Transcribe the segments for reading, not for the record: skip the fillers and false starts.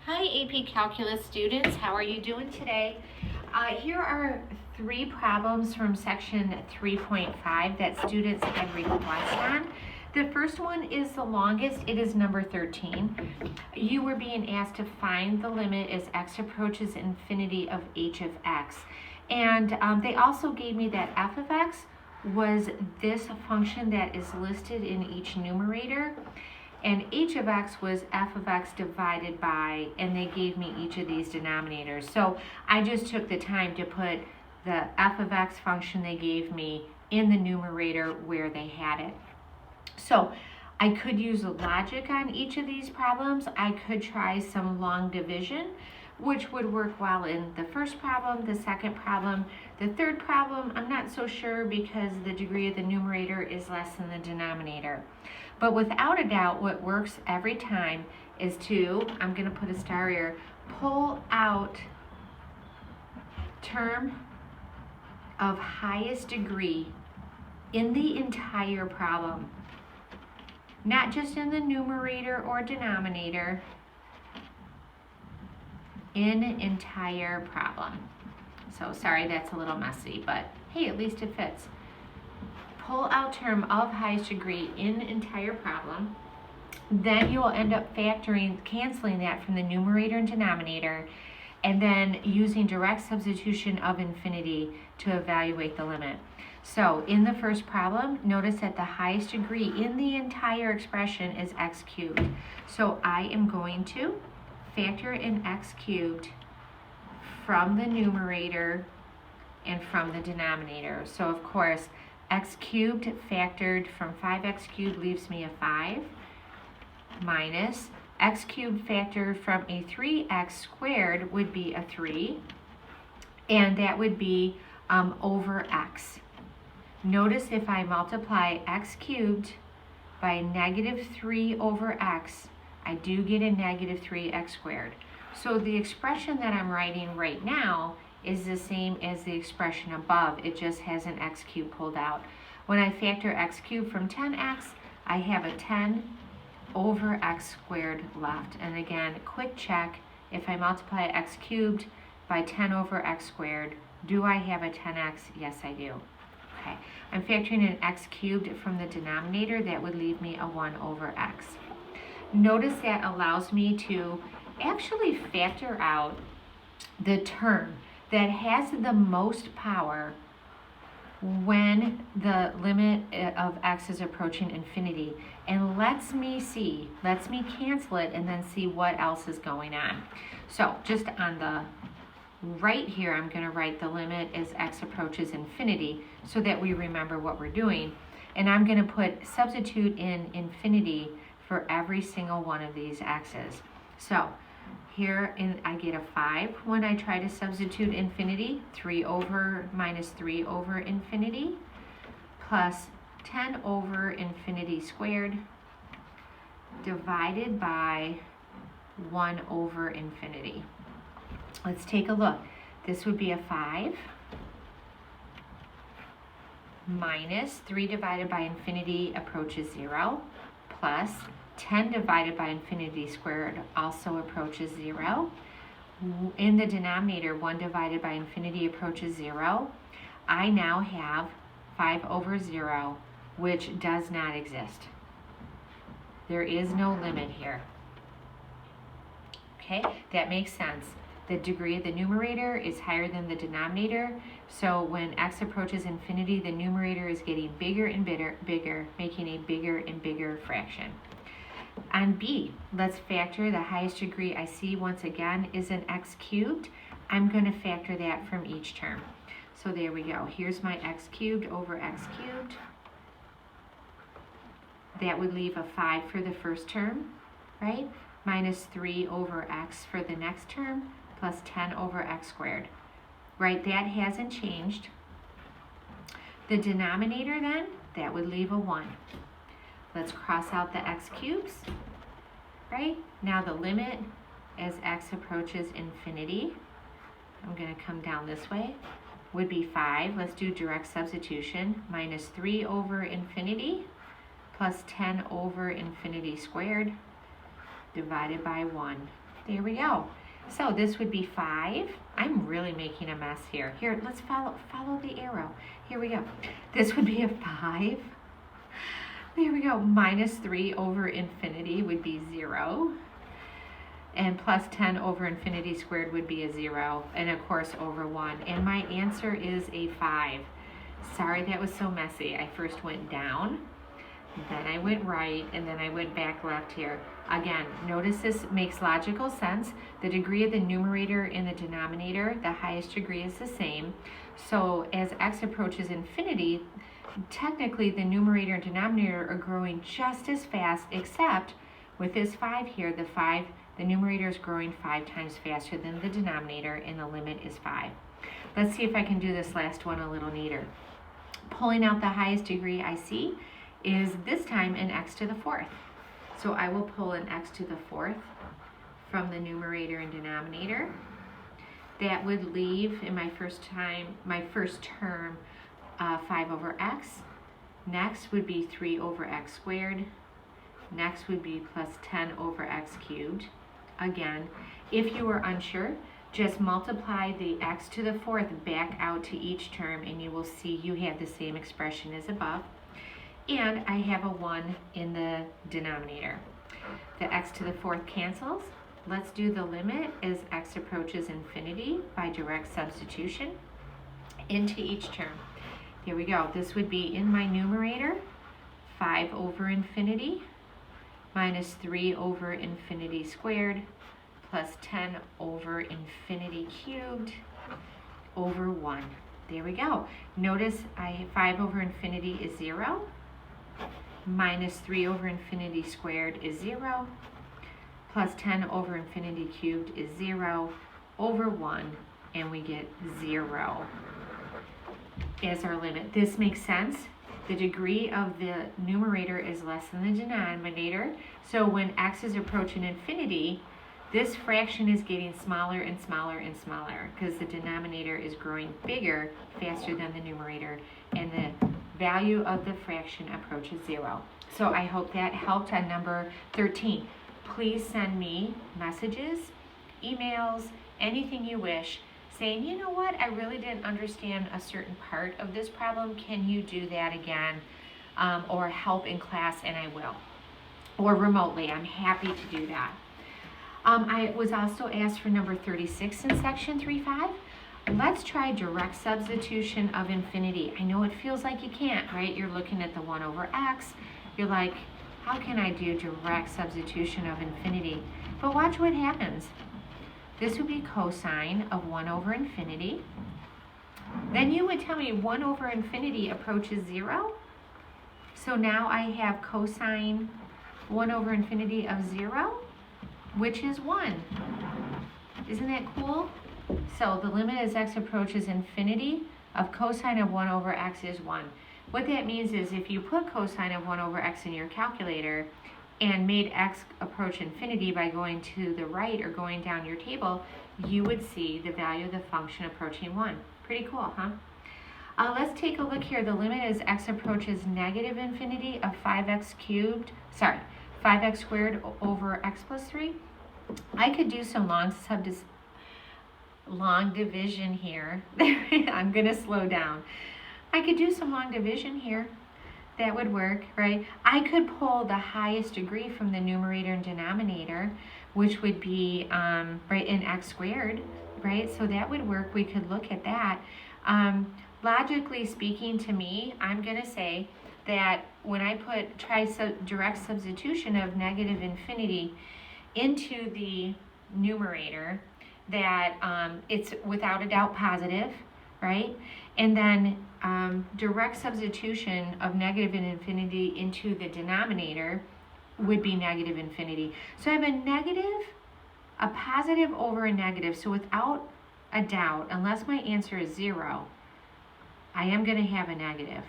Hi AP Calculus students, how are you doing today? Here are 3 problems from section 3.5 that students had requests on. The first one is the longest, it is number 13. You were being asked to find the limit as x approaches infinity of h of x. And they also gave me that f of x was this function that is listed in each numerator. And h of x was f of x divided by, and they gave me each of these denominators. So I just took the time to put the f of x function they gave me in the numerator where they had it. So I could use logic on each of these problems. I could try some long division, which would work well in the first problem, the second problem. The third problem, I'm not so sure because the degree of the numerator is less than the denominator. But without a doubt, what works every time is to, I'm going to put a star here, pull out term of highest degree in the entire problem. Not just in the numerator or denominator, in entire problem. So sorry, that's a little messy, but hey, at least it fits. Pull out term of highest degree in entire problem. Then you will end up canceling that from the numerator and denominator, and then using direct substitution of infinity to evaluate the limit. So in the first problem, notice that the highest degree in the entire expression is x cubed. So I am going to factor in x cubed from the numerator and from the denominator. So of course, x cubed factored from 5x cubed leaves me a 5 minus x cubed factored from a 3x squared would be a 3, and that would be over x. Notice if I multiply x cubed by negative 3 over x, I do get a negative 3x squared. So the expression that I'm writing right now is the same as the expression above. It just has an x cubed pulled out. When I factor x cubed from 10x, I have a 10 over x squared left. And again, quick check, if I multiply x cubed by 10 over x squared, do I have a 10x? Yes, I do. Okay, I'm factoring in x cubed from the denominator. That would leave me a 1 over x. Notice that allows me to actually factor out the term that has the most power when the limit of x is approaching infinity. And lets me cancel it and then see what else is going on. So just on the right here, I'm going to write the limit as x approaches infinity so that we remember what we're doing. And I'm going to substitute in infinity for every single one of these x's. So here I get a 5 when I try to substitute infinity, 3 over minus 3 over infinity, plus 10 over infinity squared, divided by 1 over infinity. Let's take a look. This would be a 5 minus 3 divided by infinity approaches 0, plus 10 divided by infinity squared also approaches 0. In the denominator, 1 divided by infinity approaches 0. I now have 5 over 0, which does not exist. There is no limit here. Okay, that makes sense. The degree of the numerator is higher than the denominator, so when x approaches infinity, the numerator is getting bigger and bigger, making a bigger and bigger fraction. On B, let's factor the highest degree I see once again is an x cubed. I'm going to factor that from each term. So there we go. Here's my x cubed over x cubed. That would leave a 5 for the first term, right? Minus 3 over x for the next term, plus 10 over x squared. Right, that hasn't changed. The denominator then, that would leave a 1. Let's cross out the x cubes, right? Now the limit as x approaches infinity, I'm going to come down this way, would be 5. Let's do direct substitution. Minus 3 over infinity plus 10 over infinity squared divided by 1. There we go. So this would be 5. I'm really making a mess here. Here, let's follow the arrow. Here we go. This would be a 5. There we go. Minus 3 over infinity would be 0. And plus 10 over infinity squared would be a 0. And of course over 1. And my answer is a 5. Sorry that was so messy. I first went down, then I went right, and then I went back left here. Again, notice this makes logical sense. The degree of the numerator and the denominator, the highest degree is the same. So as x approaches infinity, technically the numerator and denominator are growing just as fast, except with this 5 here, the numerator is growing 5 times faster than the denominator, and the limit is 5. Let's see if I can do this last one a little neater. Pulling out the highest degree I see is this time an x to the 4th. So I will pull an x to the 4th from the numerator and denominator. That would leave in my first term 5 over x. Next would be 3 over x squared. Next would be plus 10 over x cubed. Again, if you are unsure, just multiply the x to the 4th back out to each term, and you will see you have the same expression as above. And I have a 1 in the denominator. The x to the 4th cancels. Let's do the limit as x approaches infinity by direct substitution into each term. Here we go. This would be in my numerator, 5 over infinity minus 3 over infinity squared plus 10 over infinity cubed over 1. There we go. Notice 5 over infinity is 0. Minus 3 over infinity squared is 0. Plus 10 over infinity cubed is 0 over 1. And we get 0 as our limit. This makes sense. The degree of the numerator is less than the denominator. So when x is approaching infinity, this fraction is getting smaller and smaller and smaller because the denominator is growing bigger faster than the numerator, and the value of the fraction approaches 0. So I hope that helped on number 13. Please send me messages, emails, anything you wish, saying, you know what, I really didn't understand a certain part of this problem. Can you do that again? Or help in class, and I will. Or remotely, I'm happy to do that. I was also asked for number 36 in section 3.5. Let's try direct substitution of infinity. I know it feels like you can't, right? You're looking at the 1 over x. You're like, how can I do direct substitution of infinity? But watch what happens. This would be cosine of 1 over infinity. Then you would tell me 1 over infinity approaches 0. So now I have cosine 1 over infinity of 0, which is 1. Isn't that cool? So the limit as x approaches infinity of cosine of 1 over x is 1. What that means is if you put cosine of 1 over x in your calculator and made x approach infinity by going to the right or going down your table, you would see the value of the function approaching 1. Pretty cool, huh? Let's take a look here. The limit as x approaches negative infinity of 5x squared over x plus 3. I could do some long division here. I'm going to slow down. I could do some long division here. That would work, right? I could pull the highest degree from the numerator and denominator, which would be right in x squared, right? So that would work. We could look at that. Logically speaking, to me, I'm going to say that when I try direct substitution of negative infinity into the numerator, that it's without a doubt positive, right? And then direct substitution of negative infinity into the denominator would be negative infinity. So I have a positive over a negative. So without a doubt, unless my answer is 0, I am going to have a negative.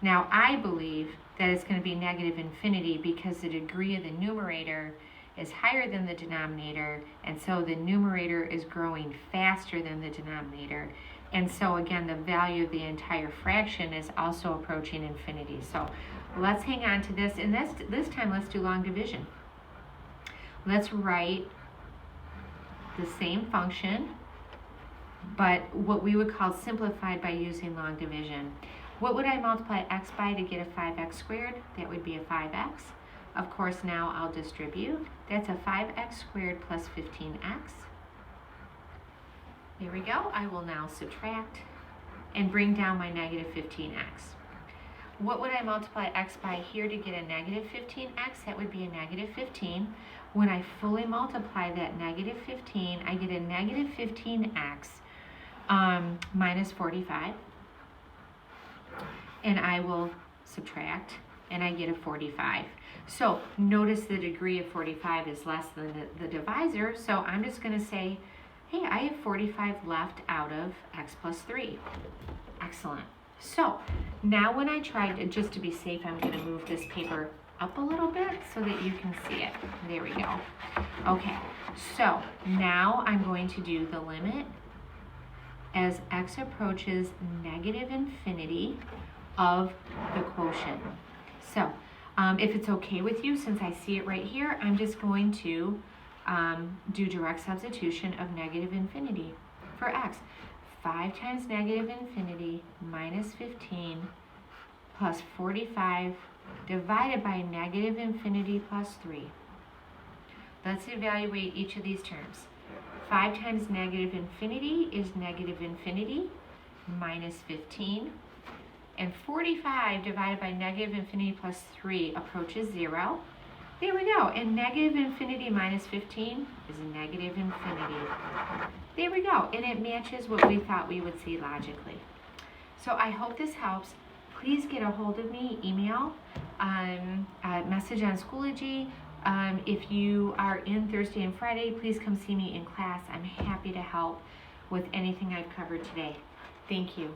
Now I believe that it's going to be negative infinity because the degree of the numerator is higher than the denominator, and so the numerator is growing faster than the denominator. And so again, the value of the entire fraction is also approaching infinity. So let's hang on to this, and this time let's do long division. Let's write the same function, but what we would call simplified by using long division. What would I multiply x by to get a 5x squared? That would be a 5x. Of course, now I'll distribute. That's a 5x squared plus 15x. There we go. I will now subtract and bring down my negative 15x. What would I multiply x by here to get a negative 15x? That would be a negative 15. When I fully multiply that negative 15, I get a negative 15x minus 45. And I will subtract, and I get a 45. So notice the degree of 45 is less than the divisor, so I'm just going to say, hey, I have 45 left out of x plus 3. Excellent. So now when I try to, just to be safe, I'm going to move this paper up a little bit so that you can see it. There we go. Okay, so now I'm going to do the limit as x approaches negative infinity of the quotient. So if it's okay with you, since I see it right here, I'm just going to do direct substitution of negative infinity for x. 5 times negative infinity minus 15 plus 45 divided by negative infinity plus 3. Let's evaluate each of these terms. 5 times negative infinity is negative infinity minus 15. And 45 divided by negative infinity plus 3 approaches 0. There we go. And negative infinity minus 15 is negative infinity. There we go. And it matches what we thought we would see logically. So I hope this helps. Please get a hold of me, email, message on Schoology. If you are in Thursday and Friday, please come see me in class. I'm happy to help with anything I've covered today. Thank you.